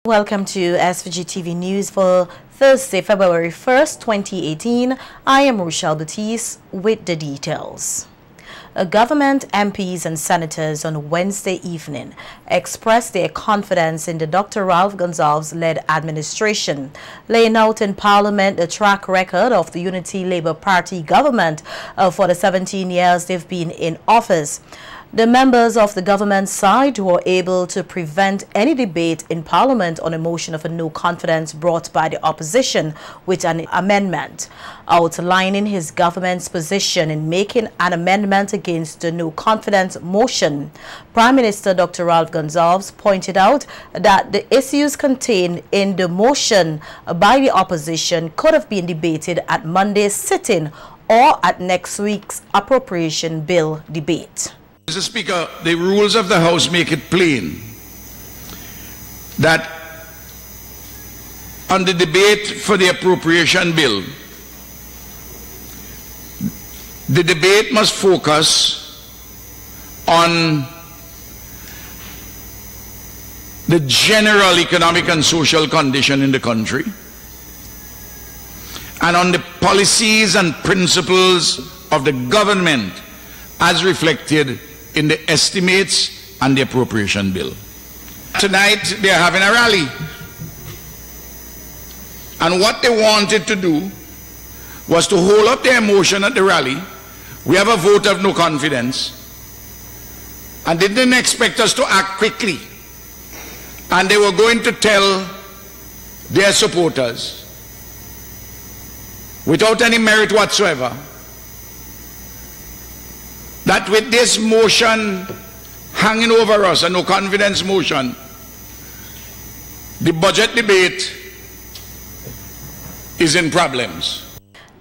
Welcome to SVG-TV News for Thursday, February 1st, 2018. I am Rochelle Batiste with the details. Government MPs and senators on Wednesday evening expressed their confidence in the Dr. Ralph Gonsalves-led administration, laying out in Parliament the track record of the Unity Labour Party government for the 17 years they've been in office. The members of the government side were able to prevent any debate in Parliament on a motion of a no confidence brought by the opposition with an amendment. Outlining his government's position in making an amendment against the no confidence motion, Prime Minister Dr. Ralph Gonsalves pointed out that the issues contained in the motion by the opposition could have been debated at Monday's sitting or at next week's appropriation bill debate. Mr. Speaker, the rules of the House make it plain that on the debate for the appropriation bill, the debate must focus on the general economic and social condition in the country and on the policies and principles of the government as reflected in the estimates and the appropriation bill. Tonight they are having a rally, and what they wanted to do was to hold up their motion at the rally. We have a vote of no confidence, and they didn't expect us to act quickly, and they were going to tell their supporters without any merit whatsoever that with this motion hanging over us, a no confidence motion, the budget debate is in problems.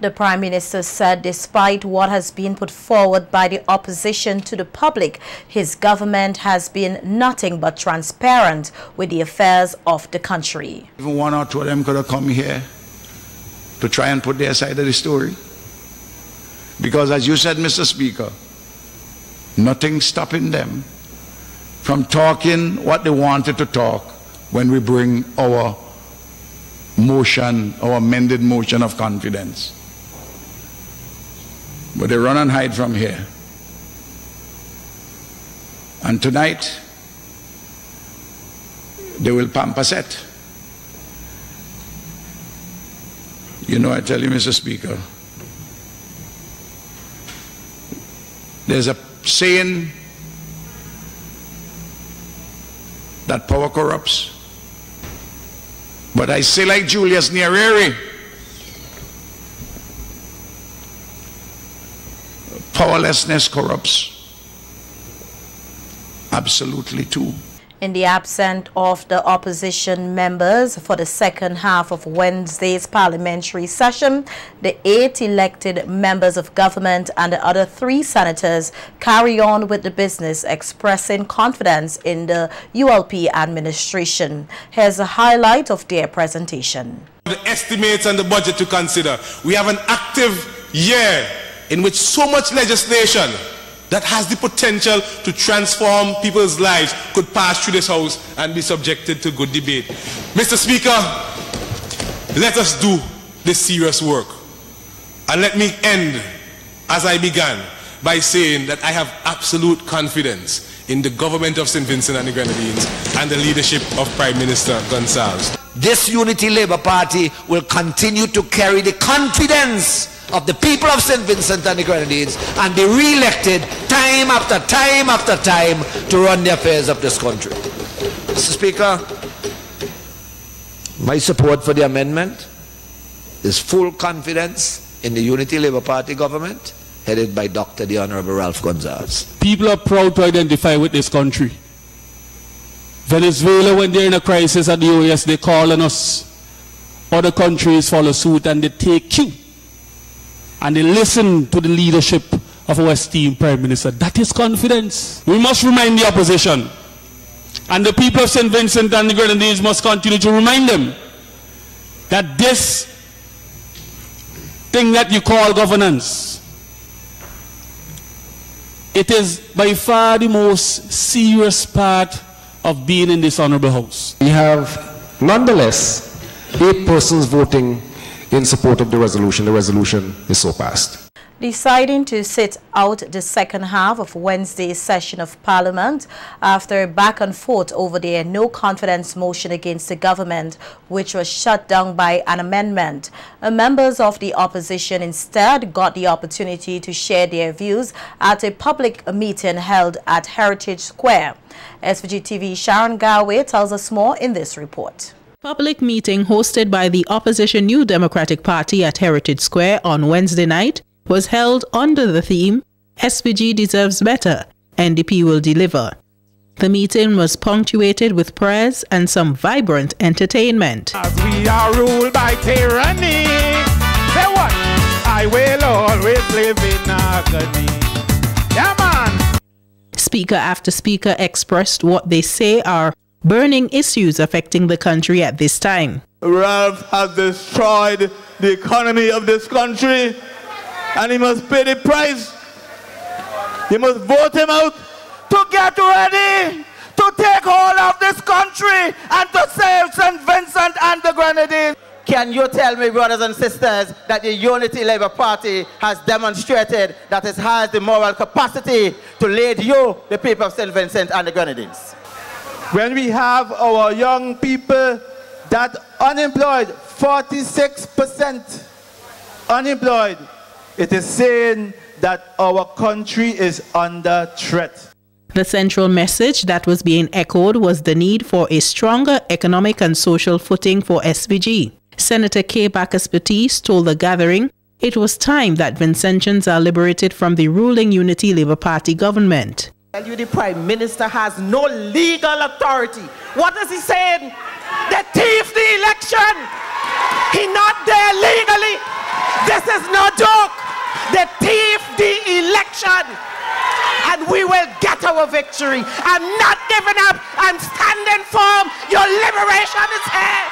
The Prime Minister said despite what has been put forward by the opposition to the public, his government has been nothing but transparent with the affairs of the country. Even one or two of them could have come here to try and put their side of the story. Because as you said, Mr. Speaker, nothing stopping them from talking what they wanted to talk when we bring our motion, our amended motion of confidence. But they run and hide from here. And tonight, they will pamper set. You know, I tell you, Mr. Speaker, there's a saying that power corrupts, but I say like Julius Nyerere, powerlessness corrupts absolutely too. In the absence of the opposition members for the second half of Wednesday's parliamentary session, the 8 elected members of government and the other 3 senators carry on with the business, expressing confidence in the ULP administration. Here's a highlight of their presentation. The estimates and the budget to consider. We have an active year in which so much legislation that has the potential to transform people's lives could pass through this House and be subjected to good debate. Mr. Speaker, let us do this serious work. And let me end, as I began, by saying that I have absolute confidence in the government of St. Vincent and the Grenadines and the leadership of Prime Minister Gonsalves. This Unity Labour Party will continue to carry the confidence of the people of St. Vincent and the Grenadines and be re-elected time after time after time to run the affairs of this country. Mr. Speaker, my support for the amendment is full confidence in the Unity Labour Party government headed by Dr. the Honorable Ralph Gonsalves. People are proud to identify with this country. Venezuela, when they're in a crisis at the OAS, they call on us. Other countries follow suit and they take cue. And they listen to the leadership of our esteemed Prime Minister. That is confidence. We must remind the opposition. And the people of St. Vincent and the Grenadines must continue to remind them that this thing that you call governance, it is by far the most serious part of being in this honorable House. We have Nonetheless, 8 persons voting in support of the resolution. The resolution is so passed. Deciding to sit out the second half of Wednesday's session of Parliament after back and forth over their no-confidence motion against the government, which was shut down by an amendment. Members of the opposition instead got the opportunity to share their views at a public meeting held at Heritage Square. SVG-TV Sharon Garway tells us more in this report. Public meeting hosted by the opposition New Democratic Party at Heritage Square on Wednesday night was held under the theme, SVG deserves better, NDP will deliver. The meeting was punctuated with prayers and some vibrant entertainment. As we are ruled by tyranny, say what? I will always live in agony. Yeah, man. Speaker after speaker expressed what they say are burning issues affecting the country at this time. Ralph has destroyed the economy of this country, and he must pay the price. You must vote him out to get ready to take hold of this country and to save St. Vincent and the Grenadines. Can you tell me, brothers and sisters, that the Unity Labour Party has demonstrated that it has the moral capacity to lead you, the people of St. Vincent and the Grenadines? When we have our young people that unemployed, 46% unemployed, it is saying that our country is under threat. The central message that was being echoed was the need for a stronger economic and social footing for SVG. Senator K. Bacchus Batiste told the gathering it was time that Vincentians are liberated from the ruling Unity Labour Party government. Tell you the Prime Minister has no legal authority. What is he saying? They thief the election. He not there legally. This is no joke. They thief the election. And we will get our victory. I'm not giving up. I'm standing firm. Your liberation is here.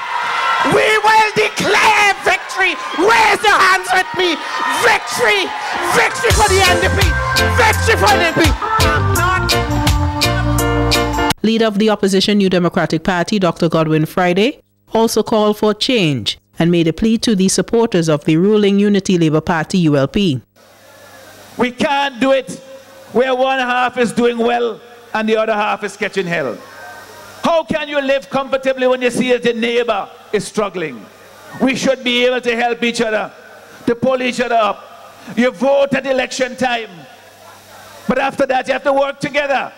We will declare victory. Raise your hands with me. Victory. Victory for the NDP. Victory for the NDP. Leader of the opposition New Democratic Party, Dr. Godwin Friday, also called for change and made a plea to the supporters of the ruling Unity Labour Party ULP. We can't do it where one half is doing well and the other half is catching hell. How can you live comfortably when you see that your neighbor is struggling? We should be able to help each other, to pull each other up. You vote at election time, but after that you have to work together,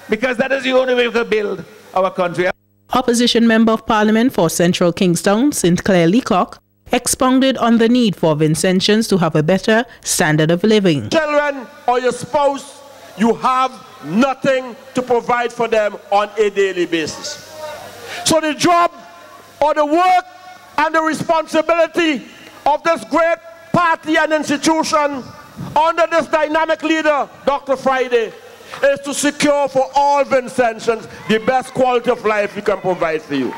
because that is the only way we can build our country. Opposition Member of Parliament for Central Kingstown, St. Clair Leacock, expounded on the need for Vincentians to have a better standard of living. Children or your spouse, you have nothing to provide for them on a daily basis. So the job or the work and the responsibility of this great party and institution under this dynamic leader, Dr. Friday, is to secure for all Vincentians the best quality of life we can provide for you.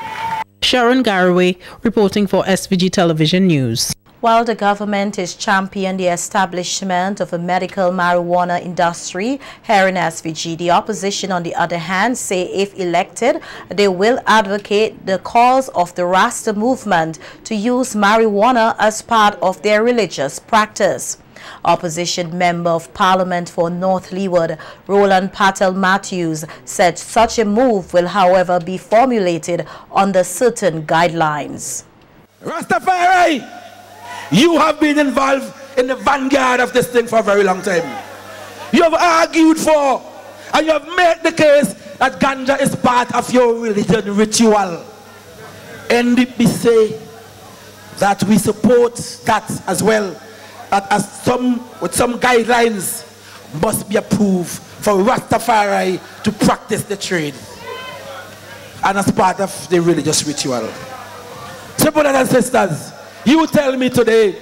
Sharon Garway reporting for SVG Television News. While the government is championing the establishment of a medical marijuana industry here in SVG, the opposition, on the other hand, say if elected, they will advocate the cause of the Rasta movement to use marijuana as part of their religious practice. Opposition Member of Parliament for North Leeward, Roland Patel Matthews, said such a move will, however, be formulated under certain guidelines. Rastafari, you have been involved in the vanguard of this thing for a very long time. You have argued for and you have made the case that ganja is part of your religion ritual. NDP say that we support that as well, that with some guidelines must be approved for Rastafari to practice the trade and as part of the religious ritual. So brothers and sisters, you tell me today,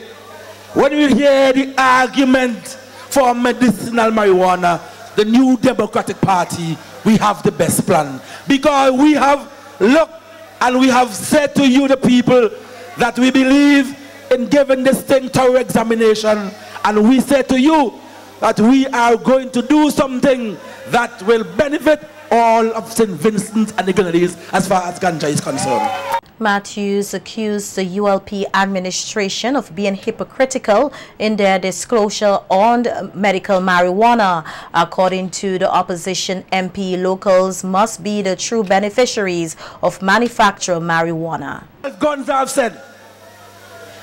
when you hear the argument for medicinal marijuana, the New Democratic Party, we have the best plan. Because we have looked and we have said to you, the people, that we believe in giving this thing thorough examination, and we say to you that we are going to do something that will benefit all of St. Vincent and the Grenadines as far as ganja is concerned. Matthews accused the ULP administration of being hypocritical in their disclosure on medical marijuana. According to the opposition MP, locals must be the true beneficiaries of manufactured marijuana. As Gonza have said,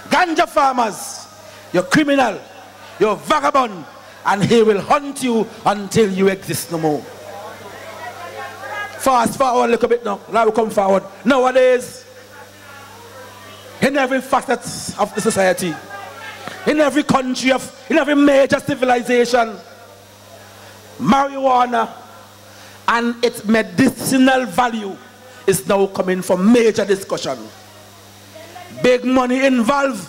ganja farmers, you're criminal, you're vagabond, and he will hunt you until you exist no more. Fast forward a little bit now. Now we come forward. Nowadays, in every facet of the society, in every country, in every major civilization, marijuana and its medicinal value is now coming for major discussion. Big money involved.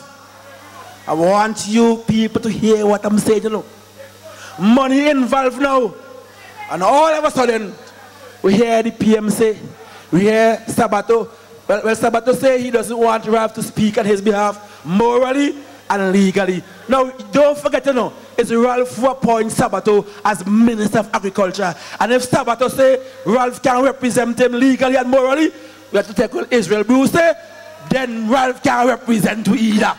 I want you people to hear what I'm saying, you know. Money involved now. And all of a sudden, we hear the PM say, we hear Sabato. Well, Sabato say he doesn't want Ralph to speak on his behalf morally and legally. Now, don't forget, you know, it's Ralph who appoints Sabato as Minister of Agriculture. And if Sabato say Ralph can represent him legally and morally, we have to take what Israel Bruce say, then Ralph can represent to either.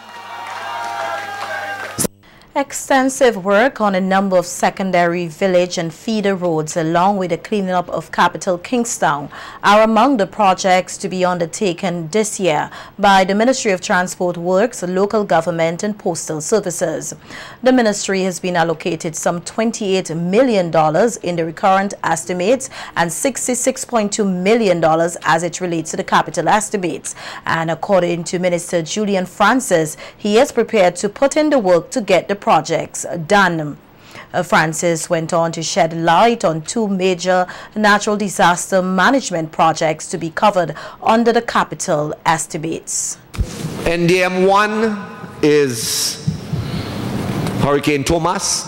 Extensive work on a number of secondary village and feeder roads along with the cleaning up of capital Kingstown are among the projects to be undertaken this year by the Ministry of Transport Works, Local Government and Postal Services. The ministry has been allocated some $28 million in the recurrent estimates and $66.2 million as it relates to the capital estimates. And according to Minister Julian Francis, he is prepared to put in the work to get the projects done. Francis went on to shed light on two major natural disaster management projects to be covered under the capital estimates. NDM 1 is Hurricane Thomas.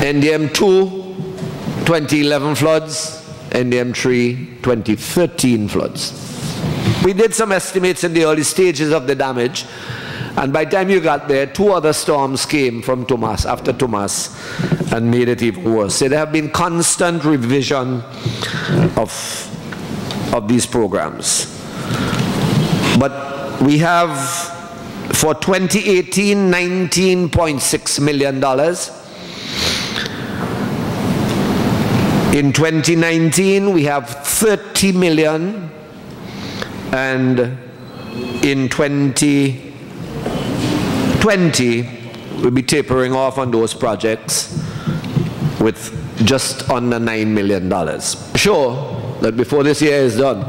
NDM 2, 2011 floods. NDM 3, 2013 floods. We did some estimates in the early stages of the damage. And by the time you got there, two other storms came from Thomas, after Thomas, and made it even worse. So there have been constant revision of these programs. But we have, for 2018, $19.6 million. In 2019, we have $30 million. And in 2020, we'll be tapering off on those projects with just under $9 million. Sure that before this year is done,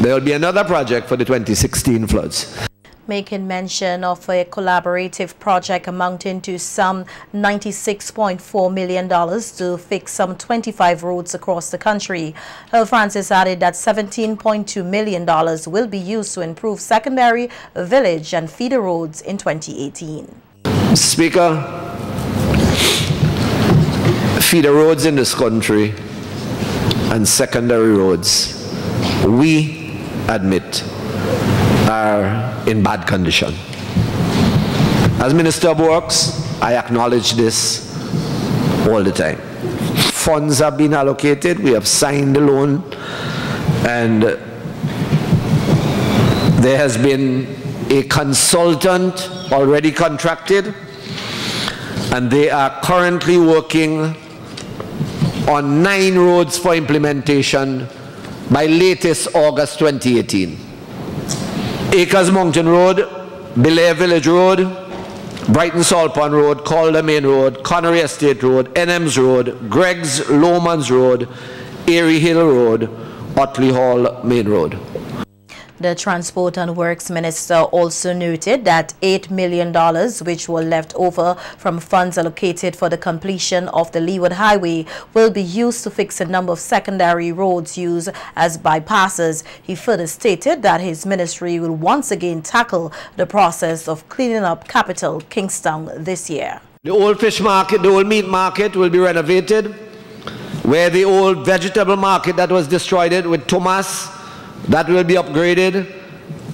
there will be another project for the 2016 floods. Making mention of a collaborative project amounting to some $96.4 million to fix some 25 roads across the country. Francis added that $17.2 million will be used to improve secondary, village and feeder roads in 2018. Speaker, feeder roads in this country and secondary roads, we admit, are in bad condition. As Minister of Works, I acknowledge this all the time. Funds have been allocated, we have signed the loan, and there has been a consultant already contracted, and they are currently working on 9 roads for implementation by latest August 2018. Acres Mountain Road, Belair Village Road, Brighton Salpon Road, Calder Main Road, Connery Estate Road, NM's Road, Greg's Lowman's Road, Airy Hill Road, Otley Hall Main Road. The Transport and Works Minister also noted that $8 million, which were left over from funds allocated for the completion of the Leeward Highway, will be used to fix a number of secondary roads used as bypasses. He further stated that his ministry will once again tackle the process of cleaning up capital Kingstown this year. The old fish market, the old meat market will be renovated, where the old vegetable market that was destroyed with Thomas, that will be upgraded.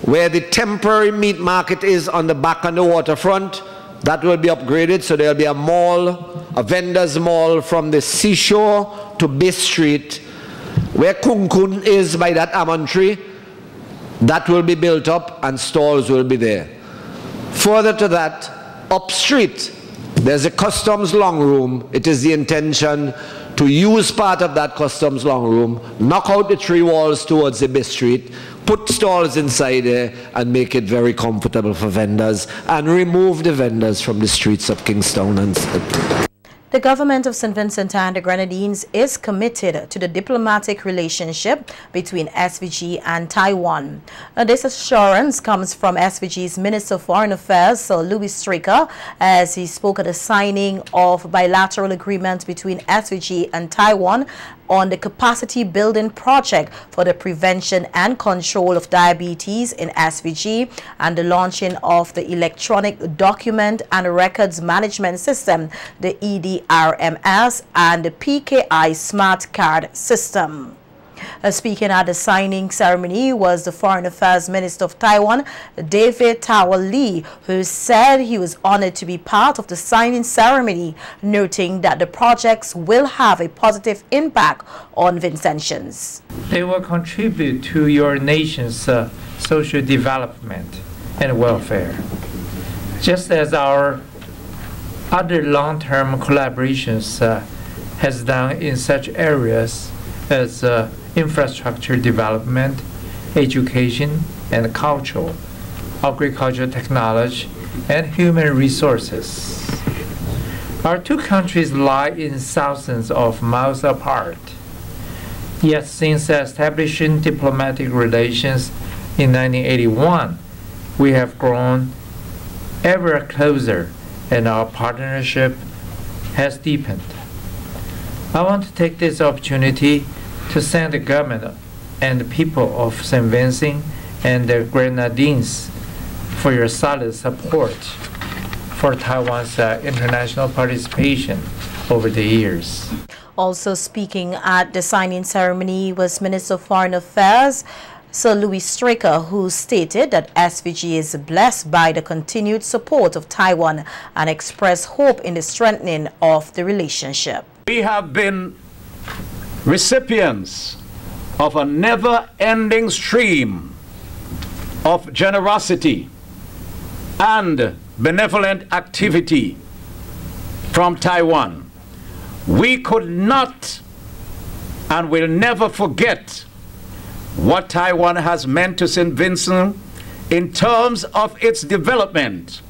Where the temporary meat market is on the back on the waterfront, that will be upgraded, so there will be a mall, a vendor's mall from the seashore to Bay Street, Where Kung Kun is by that almond tree, that will be built up and stalls will be there. Further to that, up street, there's a customs long room. It is the intention to use part of that customs long room, knock out the tree walls towards the base street, put stalls inside there and make it very comfortable for vendors and remove the vendors from the streets of Kingstown. The government of St. Vincent and the Grenadines is committed to the diplomatic relationship between SVG and Taiwan. This assurance comes from SVG's Minister of Foreign Affairs, Sir Louis Straker, as he spoke at the signing of bilateral agreement between SVG and Taiwan on the capacity building project for the prevention and control of diabetes in SVG and the launching of the electronic document and records management system, the EDRMS, and the PKI smart card system. Speaking at the signing ceremony was the Foreign Affairs Minister of Taiwan, David Tower Lee, who said he was honored to be part of the signing ceremony, noting that the projects will have a positive impact on Vincentians. They will contribute to your nation's social development and welfare, just as our other long-term collaborations has done in such areas as infrastructure development, education and culture, agricultural technology, and human resources. Our two countries lie in thousands of miles apart. Yet since establishing diplomatic relations in 1981, we have grown ever closer and our partnership has deepened. I want to take this opportunity to thank the government and the people of St. Vincent and the Grenadines for your solid support for Taiwan's international participation over the years. Also speaking at the signing ceremony was Minister of Foreign Affairs, Sir Louis Straker, who stated that SVG is blessed by the continued support of Taiwan and expressed hope in the strengthening of the relationship. We have been recipients of a never-ending stream of generosity and benevolent activity from Taiwan. We could not and will never forget what Taiwan has meant to St. Vincent in terms of its development.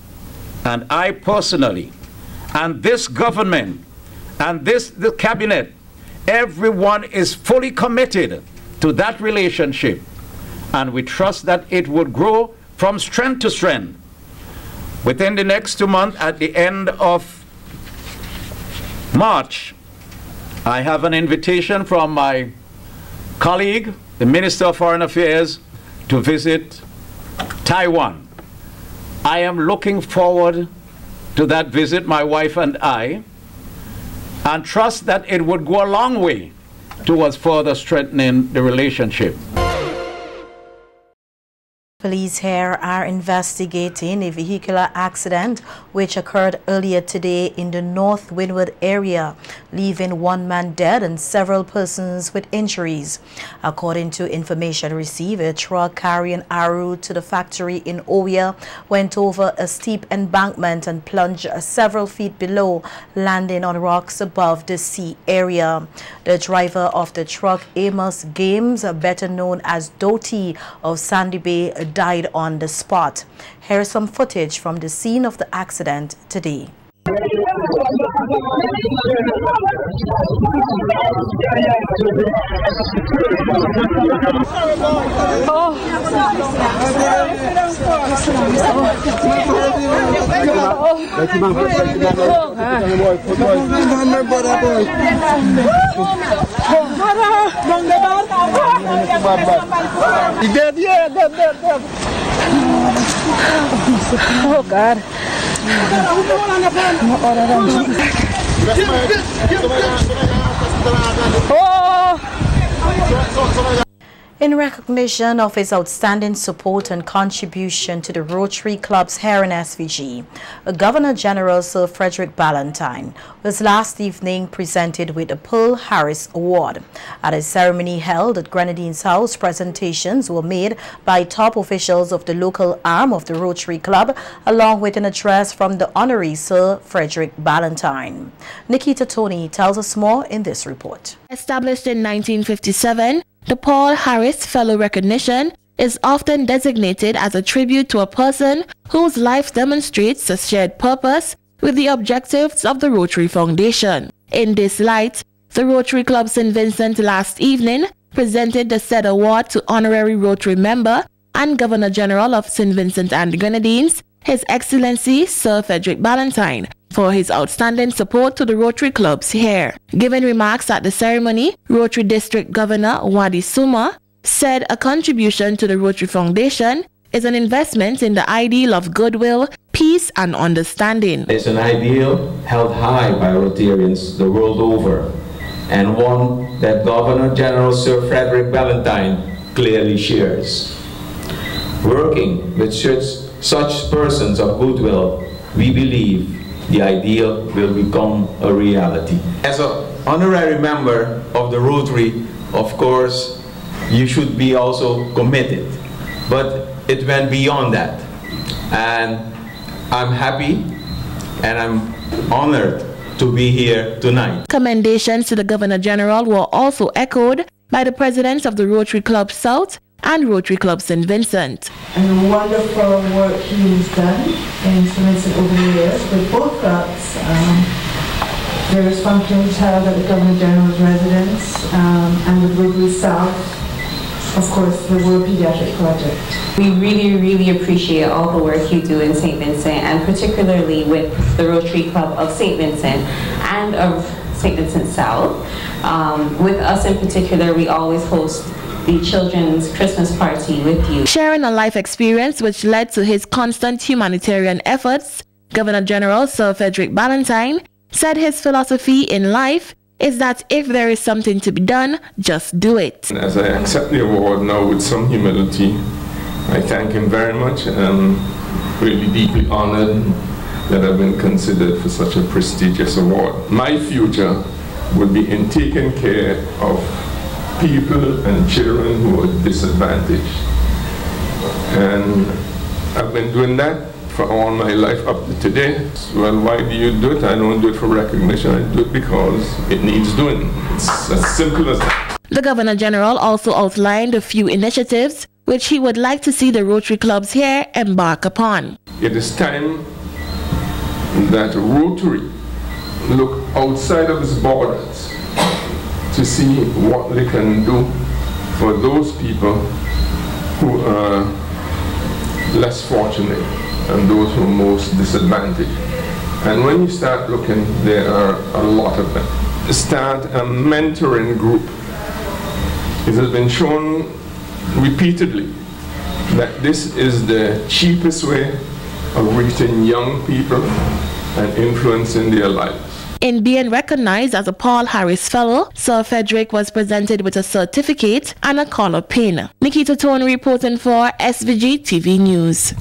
And I personally, and this government, and the cabinet, everyone is fully committed to that relationship. And we trust that it would grow from strength to strength. Within the next 2 months, at the end of March, I have an invitation from my colleague, the Minister of Foreign Affairs, to visit Taiwan. I am looking forward to that visit, my wife and I, and trust that it would go a long way towards further strengthening the relationship. Police here are investigating a vehicular accident which occurred earlier today in the North Windward area, leaving one man dead and several persons with injuries. According to information received, a truck carrying Aru to the factory in Oya went over a steep embankment and plunged several feet below, landing on rocks above the sea area. The driver of the truck, Amos Games, better known as Doty of Sandy Bay, died on the spot. Here is some footage from the scene of the accident today. Oh God. In recognition of his outstanding support and contribution to the Rotary Clubs here in SVG, Governor General Sir Frederick Ballantyne was last evening presented with a Pearl Harris Award. At a ceremony held at Grenadines House, presentations were made by top officials of the local arm of the Rotary Club, along with an address from the Honorary Sir Frederick Ballantyne. Nikita Tony tells us more in this report. Established in 1957, the Paul Harris Fellow Recognition is often designated as a tribute to a person whose life demonstrates a shared purpose with the objectives of the Rotary Foundation. In this light, the Rotary Club St. Vincent last evening presented the said award to Honorary Rotary Member and Governor General of St. Vincent and the Grenadines, His Excellency Sir Frederick Ballantyne, for his outstanding support to the Rotary Clubs here. Giving remarks at the ceremony, Rotary District Governor Wadi Suma said a contribution to the Rotary Foundation is an investment in the ideal of goodwill, peace and understanding. It's an ideal held high by Rotarians the world over, and one that Governor General Sir Frederick Ballantyne clearly shares. Working with such persons of goodwill, we believe the ideal will become a reality. As an honorary member of the Rotary, of course, you should be also committed. But it went beyond that. And I'm happy and I'm honored to be here tonight. Commendations to the Governor General were also echoed by the presidents of the Rotary Club South and Rotary Club St. Vincent. And the wonderful work he's done in St. Vincent over the years with both clubs. Various functions held at the Governor General's residence and with Rotary South, of course, the World Pediatric Project. We really appreciate all the work you do in St. Vincent, and particularly with the Rotary Club of St. Vincent and of St. Vincent South. With us in particular, we always host the children's Christmas party with you. Sharing a life experience which led to his constant humanitarian efforts, Governor General Sir Frederick Ballantyne said his philosophy in life is that if there is something to be done, just do it. As I accept the award now with some humility, I thank him very much and I'm really deeply honored that I've been considered for such a prestigious award. My future will be in taking care of people and children who are disadvantaged. And I've been doing that for all my life up to today. Well, why do you do it? I don't do it for recognition. I do it because it needs doing. It's as simple as that. The Governor General also outlined a few initiatives which he would like to see the Rotary Clubs here embark upon. It is time that Rotary look outside of its borders to see what they can do for those people who are less fortunate and those who are most disadvantaged. And when you start looking, there are a lot of them. Start a mentoring group. It has been shown repeatedly that this is the cheapest way of reaching young people and influencing their lives. In being recognized as a Paul Harris Fellow, Sir Frederick was presented with a certificate and a collar pin. Nikita Tone reporting for SVG-TV News.